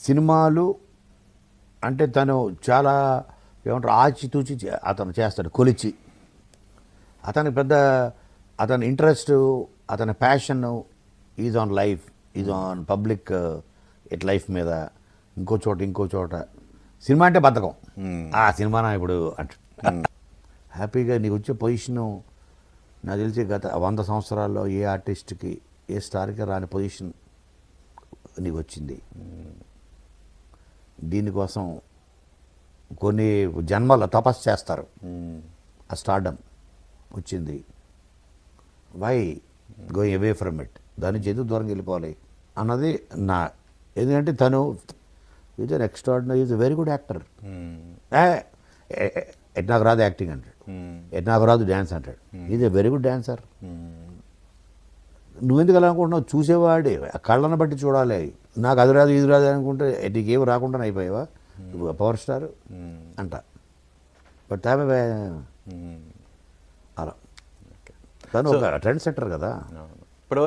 సినిమాలు అంటే తను చాలా ఏమంటారు ఆచితూచి అతను చేస్తాడు కొలిచి. అతనికి పెద్ద అతని ఇంట్రెస్ట్, అతని passion is on life, is on public it life మీద. ఇంకో చోట సినిమా అంటే బద్ధకం. ఆ సినిమా ఇప్పుడు అంట హ్యాపీగా నీకు వచ్చే పొజిషను నాకు తెలిసి గత 100 సంవత్సరాల్లో ఏ ఆర్టిస్ట్కి ఏ స్టార్కి రాని పొజిషన్ నీకు వచ్చింది. దీనికోసం కొన్ని జన్మల తపస్సు చేస్తారు. ఆ స్టార్డమ్ వచ్చింది. Why going away from it, దాని నుంచి ఎందుకు దూరంగా వెళ్ళిపోవాలి అన్నది నా. ఎందుకంటే తను is an extraordinary, is a very good actor. ఎట్ నాకు రాదు యాక్టింగ్ అంటాడు, ఎట్ నాకు రాదు డ్యాన్స్ అంటాడు. Is a very good dancer. నువ్వెందుకు అలా అనుకుంటున్నావు? చూసేవాడే కళ్ళను బట్టి చూడాలి. నాకు అది రాదు ఇది రాదు అనుకుంటే నీకేమి రాకుండా అయిపోయావా పవర్ స్టార్ అంట. బట్ అలా తను ఒక ట్రెండ్ సెట్టర్ కదా.